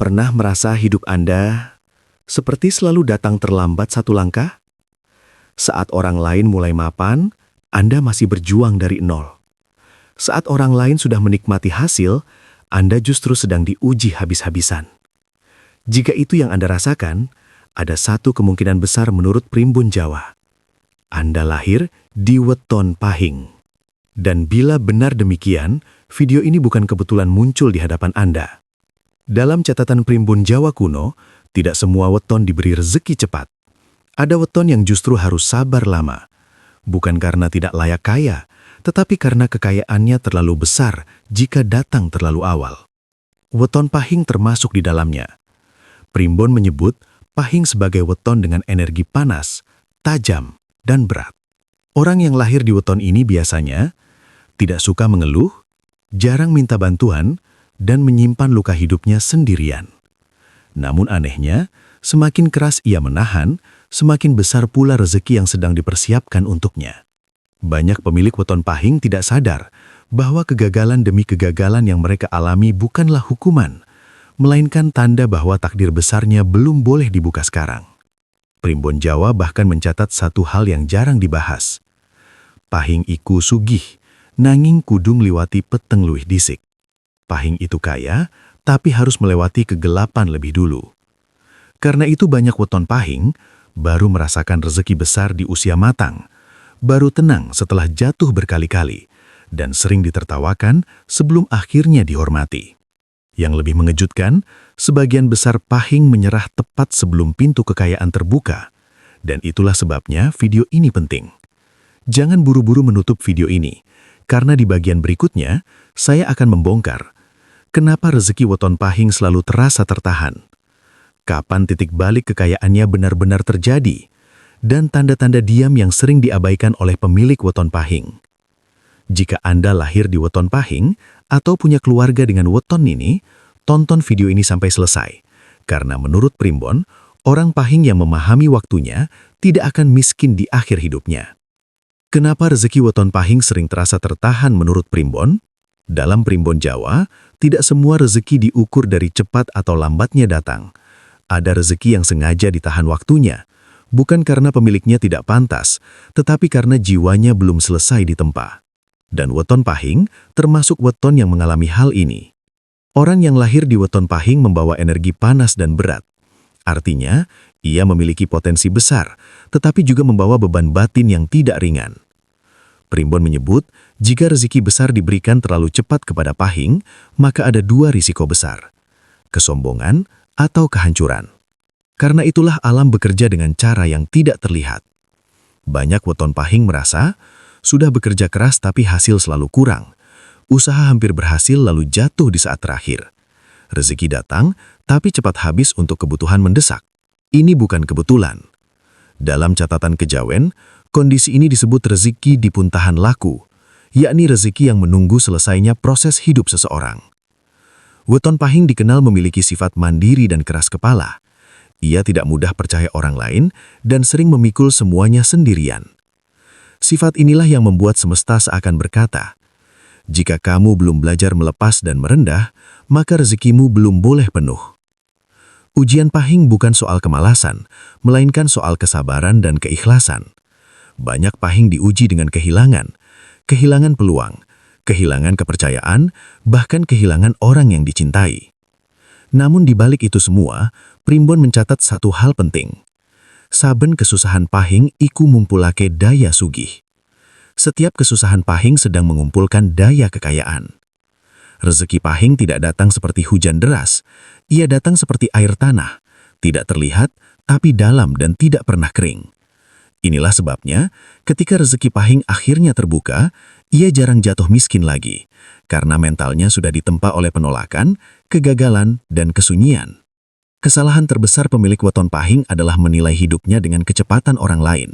Pernah merasa hidup Anda seperti selalu datang terlambat satu langkah? Saat orang lain mulai mapan, Anda masih berjuang dari nol. Saat orang lain sudah menikmati hasil, Anda justru sedang diuji habis-habisan. Jika itu yang Anda rasakan, ada satu kemungkinan besar menurut Primbon Jawa. Anda lahir di weton pahing. Dan bila benar demikian, video ini bukan kebetulan muncul di hadapan Anda. Dalam catatan Primbon Jawa kuno, tidak semua weton diberi rezeki cepat. Ada weton yang justru harus sabar lama. Bukan karena tidak layak kaya, tetapi karena kekayaannya terlalu besar jika datang terlalu awal. Weton pahing termasuk di dalamnya. Primbon menyebut pahing sebagai weton dengan energi panas, tajam, dan berat. Orang yang lahir di weton ini biasanya tidak suka mengeluh, jarang minta bantuan, dan menyimpan luka hidupnya sendirian. Namun anehnya, semakin keras ia menahan, semakin besar pula rezeki yang sedang dipersiapkan untuknya. Banyak pemilik weton pahing tidak sadar bahwa kegagalan demi kegagalan yang mereka alami bukanlah hukuman, melainkan tanda bahwa takdir besarnya belum boleh dibuka sekarang. Primbon Jawa bahkan mencatat satu hal yang jarang dibahas. Pahing iku sugih, nanging kudung liwati peteng luwih disik. Pahing itu kaya, tapi harus melewati kegelapan lebih dulu. Karena itu banyak weton pahing baru merasakan rezeki besar di usia matang, baru tenang setelah jatuh berkali-kali, dan sering ditertawakan sebelum akhirnya dihormati. Yang lebih mengejutkan, sebagian besar pahing menyerah tepat sebelum pintu kekayaan terbuka, dan itulah sebabnya video ini penting. Jangan buru-buru menutup video ini, karena di bagian berikutnya, saya akan membongkar kenapa rezeki weton pahing selalu terasa tertahan, kapan titik balik kekayaannya benar-benar terjadi, dan tanda-tanda diam yang sering diabaikan oleh pemilik weton pahing. Jika Anda lahir di weton pahing atau punya keluarga dengan weton ini, tonton video ini sampai selesai, karena menurut Primbon, orang pahing yang memahami waktunya tidak akan miskin di akhir hidupnya. Kenapa rezeki weton pahing sering terasa tertahan menurut Primbon? Dalam Primbon Jawa, tidak semua rezeki diukur dari cepat atau lambatnya datang. Ada rezeki yang sengaja ditahan waktunya, bukan karena pemiliknya tidak pantas, tetapi karena jiwanya belum selesai ditempa. Dan weton pahing termasuk weton yang mengalami hal ini. Orang yang lahir di weton pahing membawa energi panas dan berat. Artinya, ia memiliki potensi besar, tetapi juga membawa beban batin yang tidak ringan. Primbon menyebut, jika rezeki besar diberikan terlalu cepat kepada pahing, maka ada dua risiko besar, kesombongan atau kehancuran. Karena itulah alam bekerja dengan cara yang tidak terlihat. Banyak weton pahing merasa, sudah bekerja keras tapi hasil selalu kurang. Usaha hampir berhasil lalu jatuh di saat terakhir. Rezeki datang, tapi cepat habis untuk kebutuhan mendesak. Ini bukan kebetulan. Dalam catatan Kejawen, kondisi ini disebut rezeki di puntahan laku, yakni rezeki yang menunggu selesainya proses hidup seseorang. Weton pahing dikenal memiliki sifat mandiri dan keras kepala. Ia tidak mudah percaya orang lain dan sering memikul semuanya sendirian. Sifat inilah yang membuat semesta seakan berkata, jika kamu belum belajar melepas dan merendah, maka rezekimu belum boleh penuh. Ujian pahing bukan soal kemalasan, melainkan soal kesabaran dan keikhlasan. Banyak pahing diuji dengan kehilangan peluang, kehilangan kepercayaan, bahkan kehilangan orang yang dicintai. Namun di balik itu semua, Primbon mencatat satu hal penting. Saben kesusahan pahing iku mumpulake daya sugih. Setiap kesusahan pahing sedang mengumpulkan daya kekayaan. Rezeki pahing tidak datang seperti hujan deras, ia datang seperti air tanah, tidak terlihat, tapi dalam dan tidak pernah kering. Inilah sebabnya, ketika rezeki pahing akhirnya terbuka, ia jarang jatuh miskin lagi, karena mentalnya sudah ditempa oleh penolakan, kegagalan, dan kesunyian. Kesalahan terbesar pemilik weton pahing adalah menilai hidupnya dengan kecepatan orang lain.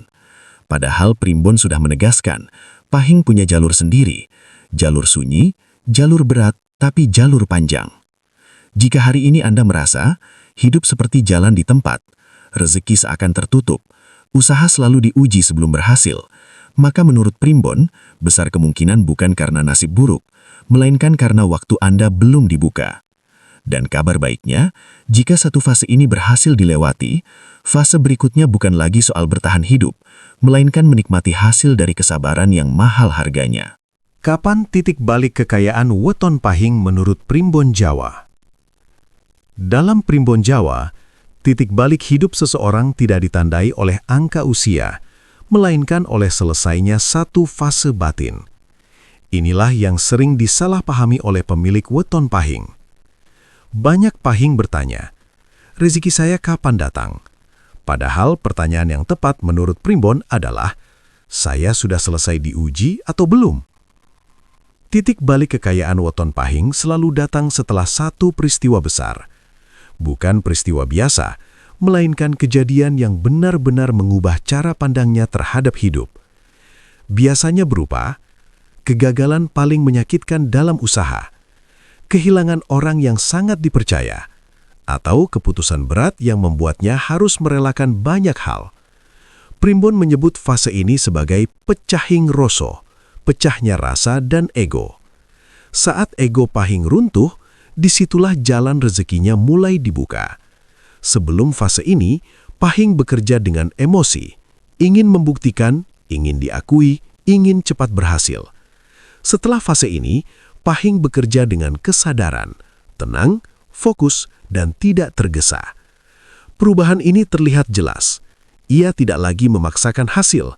Padahal Primbon sudah menegaskan, pahing punya jalur sendiri, jalur sunyi, jalur berat, tapi jalur panjang. Jika hari ini Anda merasa, hidup seperti jalan di tempat, rezeki seakan tertutup, usaha selalu diuji sebelum berhasil, maka menurut Primbon, besar kemungkinan bukan karena nasib buruk, melainkan karena waktu Anda belum dibuka. Dan kabar baiknya, jika satu fase ini berhasil dilewati, fase berikutnya bukan lagi soal bertahan hidup, melainkan menikmati hasil dari kesabaran yang mahal harganya. Kapan titik balik kekayaan weton pahing menurut Primbon Jawa? Dalam Primbon Jawa, titik balik hidup seseorang tidak ditandai oleh angka usia, melainkan oleh selesainya satu fase batin. Inilah yang sering disalahpahami oleh pemilik weton pahing. Banyak pahing bertanya, rezeki saya kapan datang? Padahal pertanyaan yang tepat menurut Primbon adalah, saya sudah selesai diuji atau belum? Titik balik kekayaan weton pahing selalu datang setelah satu peristiwa besar. Bukan peristiwa biasa, melainkan kejadian yang benar-benar mengubah cara pandangnya terhadap hidup. Biasanya berupa kegagalan paling menyakitkan dalam usaha, kehilangan orang yang sangat dipercaya, atau keputusan berat yang membuatnya harus merelakan banyak hal. Primbon menyebut fase ini sebagai pecahing rasa, pecahnya rasa dan ego. Saat ego pahing runtuh, disitulah jalan rezekinya mulai dibuka. Sebelum fase ini, pahing bekerja dengan emosi, ingin membuktikan, ingin diakui, ingin cepat berhasil. Setelah fase ini, pahing bekerja dengan kesadaran, tenang, fokus, dan tidak tergesa. Perubahan ini terlihat jelas. Ia tidak lagi memaksakan hasil,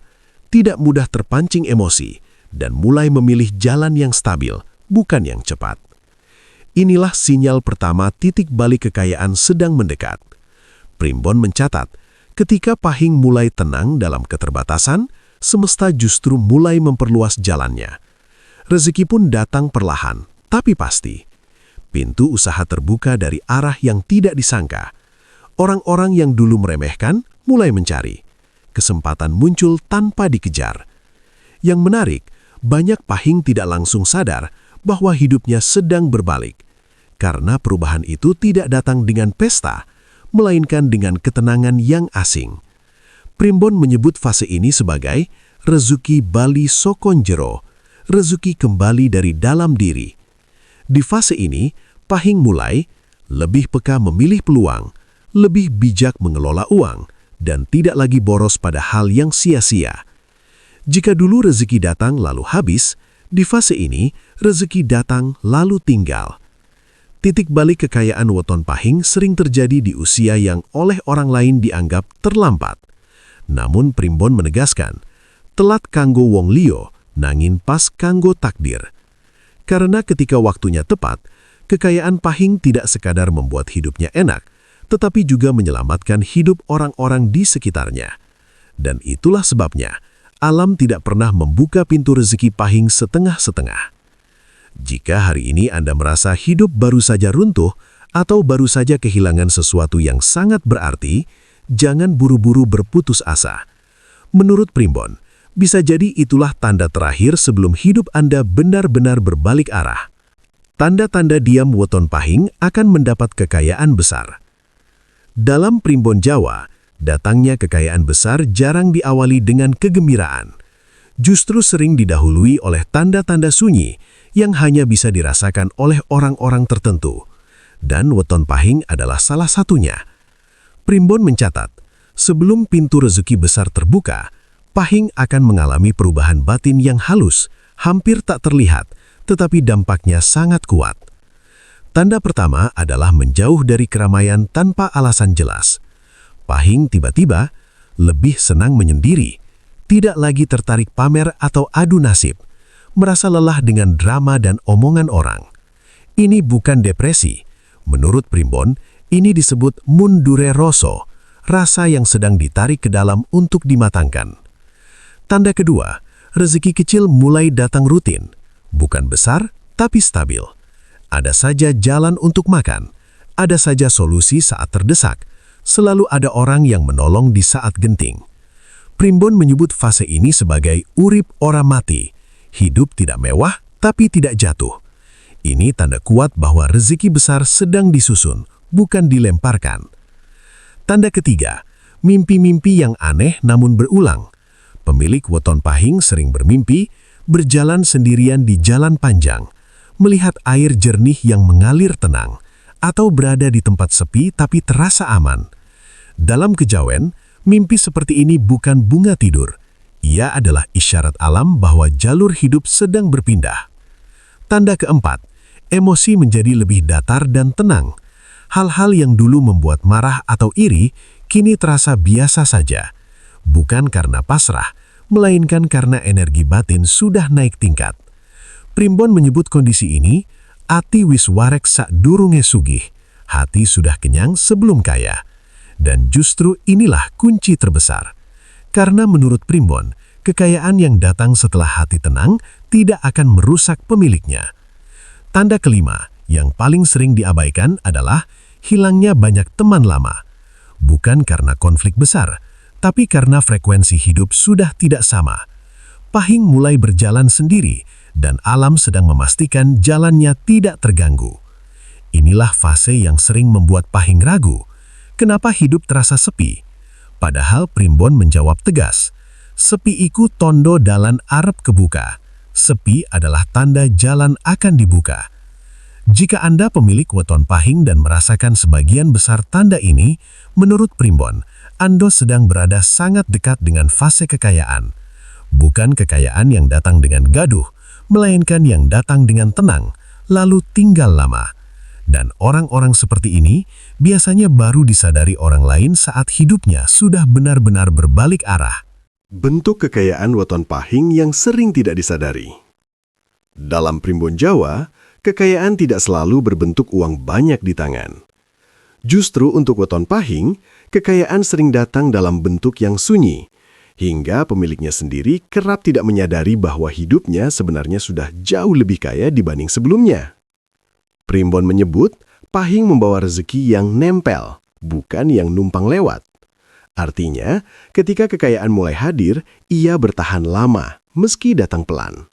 tidak mudah terpancing emosi, dan mulai memilih jalan yang stabil, bukan yang cepat. Inilah sinyal pertama titik balik kekayaan sedang mendekat. Primbon mencatat, ketika pahing mulai tenang dalam keterbatasan, semesta justru mulai memperluas jalannya. Rezeki pun datang perlahan, tapi pasti. Pintu usaha terbuka dari arah yang tidak disangka. Orang-orang yang dulu meremehkan mulai mencari. Kesempatan muncul tanpa dikejar. Yang menarik, banyak pahing tidak langsung sadar bahwa hidupnya sedang berbalik. Karena perubahan itu tidak datang dengan pesta, melainkan dengan ketenangan yang asing. Primbon menyebut fase ini sebagai rezeki bali sokon jero, rezeki kembali dari dalam diri. Di fase ini, pahing mulai lebih peka memilih peluang, lebih bijak mengelola uang, dan tidak lagi boros pada hal yang sia-sia. Jika dulu rezeki datang lalu habis, di fase ini rezeki datang lalu tinggal. Titik balik kekayaan weton pahing sering terjadi di usia yang oleh orang lain dianggap terlambat. Namun Primbon menegaskan, telat kanggo wong liya, nangin pas kanggo takdir. Karena ketika waktunya tepat, kekayaan pahing tidak sekadar membuat hidupnya enak, tetapi juga menyelamatkan hidup orang-orang di sekitarnya. Dan itulah sebabnya, alam tidak pernah membuka pintu rezeki pahing setengah-setengah. Jika hari ini Anda merasa hidup baru saja runtuh, atau baru saja kehilangan sesuatu yang sangat berarti, jangan buru-buru berputus asa. Menurut Primbon, bisa jadi itulah tanda terakhir sebelum hidup Anda benar-benar berbalik arah. Tanda-tanda diam weton pahing akan mendapat kekayaan besar. Dalam Primbon Jawa, datangnya kekayaan besar jarang diawali dengan kegembiraan. Justru sering didahului oleh tanda-tanda sunyi yang hanya bisa dirasakan oleh orang-orang tertentu. Dan weton pahing adalah salah satunya. Primbon mencatat, sebelum pintu rezeki besar terbuka, pahing akan mengalami perubahan batin yang halus, hampir tak terlihat, tetapi dampaknya sangat kuat. Tanda pertama adalah menjauh dari keramaian tanpa alasan jelas. Pahing tiba-tiba lebih senang menyendiri, tidak lagi tertarik pamer atau adu nasib, merasa lelah dengan drama dan omongan orang. Ini bukan depresi. Menurut Primbon, ini disebut mundure rasa, rasa yang sedang ditarik ke dalam untuk dimatangkan. Tanda kedua, rezeki kecil mulai datang rutin, bukan besar tapi stabil. Ada saja jalan untuk makan, ada saja solusi saat terdesak, selalu ada orang yang menolong di saat genting. Primbon menyebut fase ini sebagai urip ora mati, hidup tidak mewah tapi tidak jatuh. Ini tanda kuat bahwa rezeki besar sedang disusun, bukan dilemparkan. Tanda ketiga, mimpi-mimpi yang aneh namun berulang. Pemilik weton pahing sering bermimpi, berjalan sendirian di jalan panjang, melihat air jernih yang mengalir tenang, atau berada di tempat sepi tapi terasa aman. Dalam kejawen, mimpi seperti ini bukan bunga tidur. Ia adalah isyarat alam bahwa jalur hidup sedang berpindah. Tanda keempat, emosi menjadi lebih datar dan tenang. Hal-hal yang dulu membuat marah atau iri, kini terasa biasa saja. Bukan karena pasrah, melainkan karena energi batin sudah naik tingkat. Primbon menyebut kondisi ini, ati wis warek sak durunge sugih, hati sudah kenyang sebelum kaya. Dan justru inilah kunci terbesar. Karena menurut Primbon, kekayaan yang datang setelah hati tenang tidak akan merusak pemiliknya. Tanda kelima, yang paling sering diabaikan adalah hilangnya banyak teman lama. Bukan karena konflik besar, tapi karena frekuensi hidup sudah tidak sama. Pahing mulai berjalan sendiri, dan alam sedang memastikan jalannya tidak terganggu. Inilah fase yang sering membuat Pahing ragu. Kenapa hidup terasa sepi? Padahal Primbon menjawab tegas, sepi iku tondo dalan arep kebuka. Sepi adalah tanda jalan akan dibuka. Jika Anda pemilik weton Pahing dan merasakan sebagian besar tanda ini, menurut Primbon, Anda sedang berada sangat dekat dengan fase kekayaan. Bukan kekayaan yang datang dengan gaduh, melainkan yang datang dengan tenang, lalu tinggal lama. Dan orang-orang seperti ini biasanya baru disadari orang lain saat hidupnya sudah benar-benar berbalik arah. Bentuk kekayaan weton Pahing yang sering tidak disadari. Dalam Primbon Jawa, kekayaan tidak selalu berbentuk uang banyak di tangan. Justru untuk weton Pahing, kekayaan sering datang dalam bentuk yang sunyi, hingga pemiliknya sendiri kerap tidak menyadari bahwa hidupnya sebenarnya sudah jauh lebih kaya dibanding sebelumnya. Primbon menyebut, Pahing membawa rezeki yang nempel, bukan yang numpang lewat. Artinya, ketika kekayaan mulai hadir, ia bertahan lama, meski datang pelan.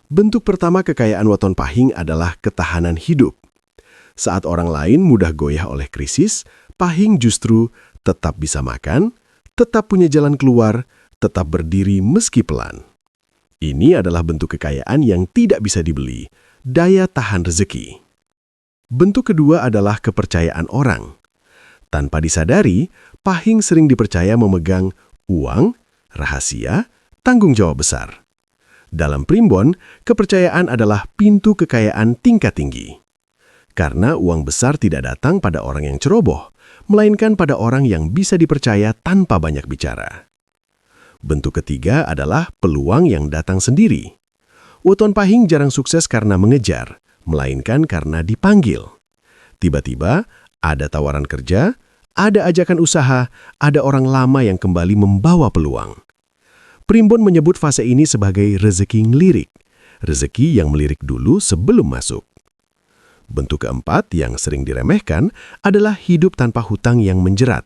Bentuk pertama kekayaan weton Pahing adalah ketahanan hidup. Saat orang lain mudah goyah oleh krisis, Pahing justru tetap bisa makan, tetap punya jalan keluar, tetap berdiri meski pelan. Ini adalah bentuk kekayaan yang tidak bisa dibeli, daya tahan rezeki. Bentuk kedua adalah kepercayaan orang. Tanpa disadari, Pahing sering dipercaya memegang uang, rahasia, tanggung jawab besar. Dalam Primbon, kepercayaan adalah pintu kekayaan tingkat tinggi. Karena uang besar tidak datang pada orang yang ceroboh, melainkan pada orang yang bisa dipercaya tanpa banyak bicara. Bentuk ketiga adalah peluang yang datang sendiri. Weton Pahing jarang sukses karena mengejar, melainkan karena dipanggil. Tiba-tiba, ada tawaran kerja, ada ajakan usaha, ada orang lama yang kembali membawa peluang. Primbon menyebut fase ini sebagai rezeki ngelirik, rezeki yang melirik dulu sebelum masuk. Bentuk keempat yang sering diremehkan adalah hidup tanpa hutang yang menjerat.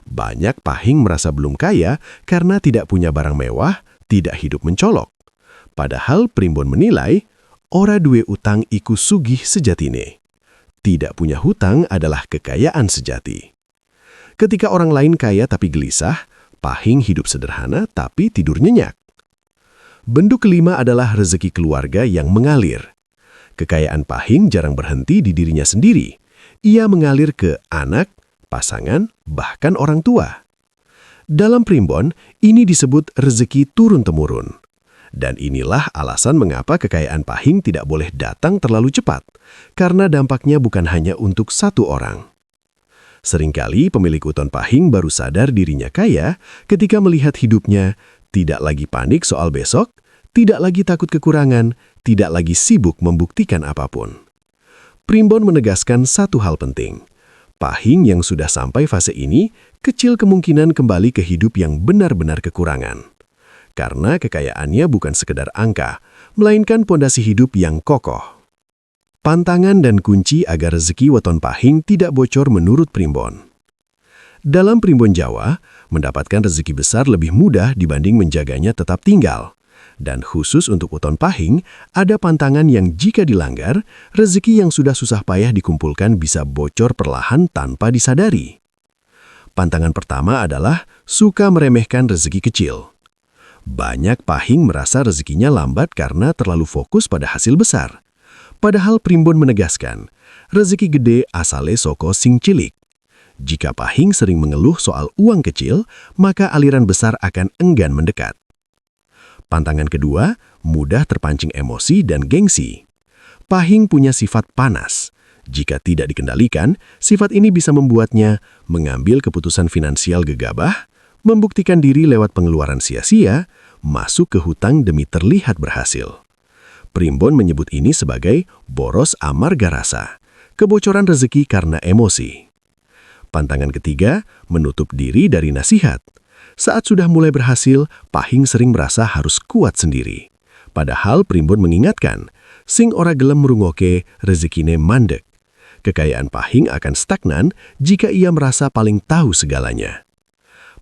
Banyak Pahing merasa belum kaya karena tidak punya barang mewah, tidak hidup mencolok. Padahal Primbon menilai, ora duwe utang iku sugih sejatine. Tidak punya hutang adalah kekayaan sejati. Ketika orang lain kaya tapi gelisah, Pahing hidup sederhana tapi tidur nyenyak. Bentuk kelima adalah rezeki keluarga yang mengalir. Kekayaan Pahing jarang berhenti di dirinya sendiri. Ia mengalir ke anak, pasangan, bahkan orang tua. Dalam Primbon, ini disebut rezeki turun-temurun. Dan inilah alasan mengapa kekayaan Pahing tidak boleh datang terlalu cepat, karena dampaknya bukan hanya untuk satu orang. Seringkali pemilik weton Pahing baru sadar dirinya kaya ketika melihat hidupnya tidak lagi panik soal besok, tidak lagi takut kekurangan, tidak lagi sibuk membuktikan apapun. Primbon menegaskan satu hal penting. Pahing yang sudah sampai fase ini kecil kemungkinan kembali ke hidup yang benar-benar kekurangan. Karena kekayaannya bukan sekedar angka, melainkan pondasi hidup yang kokoh. Pantangan dan kunci agar rezeki weton Pahing tidak bocor menurut Primbon. Dalam Primbon Jawa, mendapatkan rezeki besar lebih mudah dibanding menjaganya tetap tinggal. Dan khusus untuk weton Pahing, ada pantangan yang jika dilanggar, rezeki yang sudah susah payah dikumpulkan bisa bocor perlahan tanpa disadari. Pantangan pertama adalah suka meremehkan rezeki kecil. Banyak Pahing merasa rezekinya lambat karena terlalu fokus pada hasil besar. Padahal Primbon menegaskan, rezeki gede asale soko sing cilik. Jika Pahing sering mengeluh soal uang kecil, maka aliran besar akan enggan mendekat. Pantangan kedua, mudah terpancing emosi dan gengsi. Pahing punya sifat panas. Jika tidak dikendalikan, sifat ini bisa membuatnya mengambil keputusan finansial gegabah, membuktikan diri lewat pengeluaran sia-sia, masuk ke hutang demi terlihat berhasil. Primbon menyebut ini sebagai boros amarga rasa, kebocoran rezeki karena emosi. Pantangan ketiga, menutup diri dari nasihat. Saat sudah mulai berhasil, Pahing sering merasa harus kuat sendiri. Padahal Primbon mengingatkan, sing ora gelem merungoke rezekine mandek. Kekayaan Pahing akan stagnan jika ia merasa paling tahu segalanya.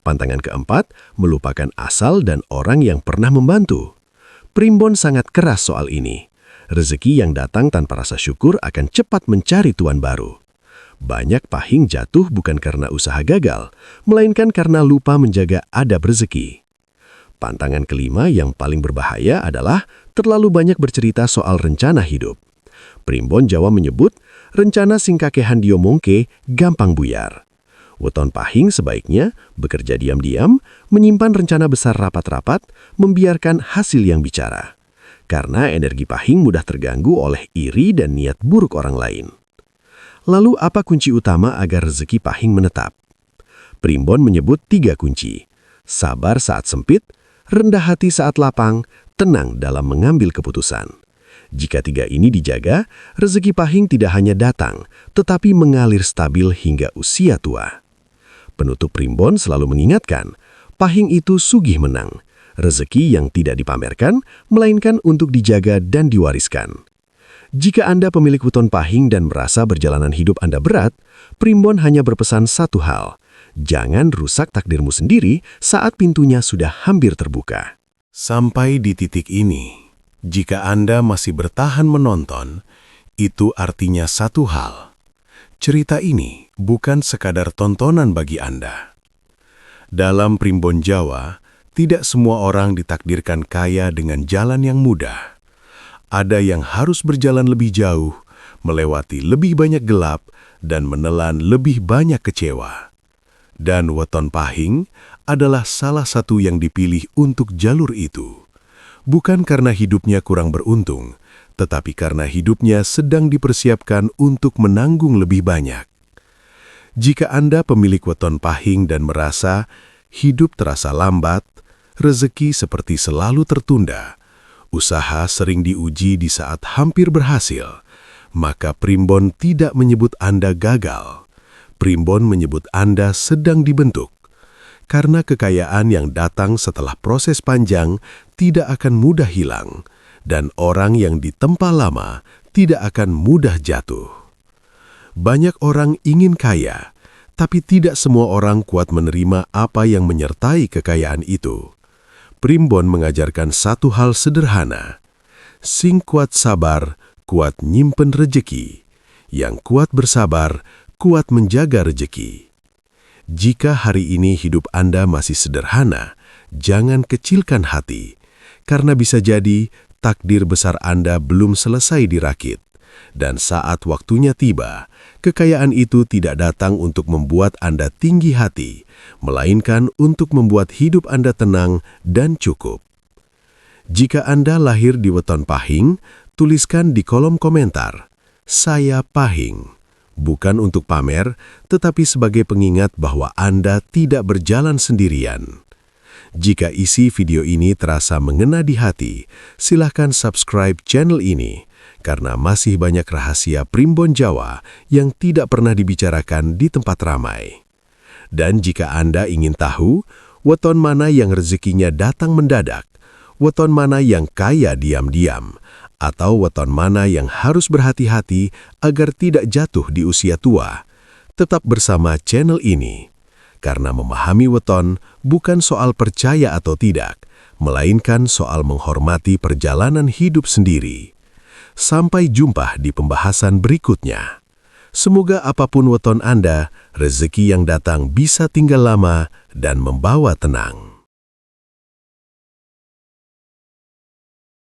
Pantangan keempat, melupakan asal dan orang yang pernah membantu. Primbon sangat keras soal ini. Rezeki yang datang tanpa rasa syukur akan cepat mencari tuan baru. Banyak Pahing jatuh bukan karena usaha gagal, melainkan karena lupa menjaga adab rezeki. Pantangan kelima yang paling berbahaya adalah terlalu banyak bercerita soal rencana hidup. Primbon Jawa menyebut, rencana sing kakehan diomongke gampang buyar. Weton Pahing sebaiknya bekerja diam-diam, menyimpan rencana besar rapat-rapat, membiarkan hasil yang bicara. Karena energi Pahing mudah terganggu oleh iri dan niat buruk orang lain. Lalu apa kunci utama agar rezeki Pahing menetap? Primbon menyebut 3 kunci. Sabar saat sempit, rendah hati saat lapang, tenang dalam mengambil keputusan. Jika 3 ini dijaga, rezeki Pahing tidak hanya datang, tetapi mengalir stabil hingga usia tua. Penutup Primbon selalu mengingatkan, Pahing itu sugih menang, rezeki yang tidak dipamerkan, melainkan untuk dijaga dan diwariskan. Jika Anda pemilik weton Pahing dan merasa perjalanan hidup Anda berat, Primbon hanya berpesan satu hal, jangan rusak takdirmu sendiri saat pintunya sudah hampir terbuka. Sampai di titik ini, jika Anda masih bertahan menonton, itu artinya satu hal. Cerita ini bukan sekadar tontonan bagi Anda. Dalam Primbon Jawa, tidak semua orang ditakdirkan kaya dengan jalan yang mudah. Ada yang harus berjalan lebih jauh, melewati lebih banyak gelap, dan menelan lebih banyak kecewa. Dan weton Pahing adalah salah satu yang dipilih untuk jalur itu. Bukan karena hidupnya kurang beruntung, tetapi karena hidupnya sedang dipersiapkan untuk menanggung lebih banyak. Jika Anda pemilik weton Pahing dan merasa hidup terasa lambat, rezeki seperti selalu tertunda, usaha sering diuji di saat hampir berhasil, maka Primbon tidak menyebut Anda gagal. Primbon menyebut Anda sedang dibentuk. Karena kekayaan yang datang setelah proses panjang tidak akan mudah hilang, dan orang yang ditempa lama tidak akan mudah jatuh. Banyak orang ingin kaya, tapi tidak semua orang kuat menerima apa yang menyertai kekayaan itu. Primbon mengajarkan satu hal sederhana. Sing kuat sabar, kuat nyimpen rejeki. Yang kuat bersabar, kuat menjaga rejeki. Jika hari ini hidup Anda masih sederhana, jangan kecilkan hati, karena bisa jadi takdir besar Anda belum selesai dirakit. Dan saat waktunya tiba, kekayaan itu tidak datang untuk membuat Anda tinggi hati, melainkan untuk membuat hidup Anda tenang dan cukup. Jika Anda lahir di weton Pahing, tuliskan di kolom komentar, "Saya Pahing." Bukan untuk pamer, tetapi sebagai pengingat bahwa Anda tidak berjalan sendirian. Jika isi video ini terasa mengena di hati, silahkan subscribe channel ini, karena masih banyak rahasia Primbon Jawa yang tidak pernah dibicarakan di tempat ramai. Dan jika Anda ingin tahu, weton mana yang rezekinya datang mendadak, weton mana yang kaya diam-diam, atau weton mana yang harus berhati-hati agar tidak jatuh di usia tua, tetap bersama channel ini. Karena memahami weton bukan soal percaya atau tidak, melainkan soal menghormati perjalanan hidup sendiri. Sampai jumpa di pembahasan berikutnya. Semoga apapun weton Anda, rezeki yang datang bisa tinggal lama dan membawa tenang.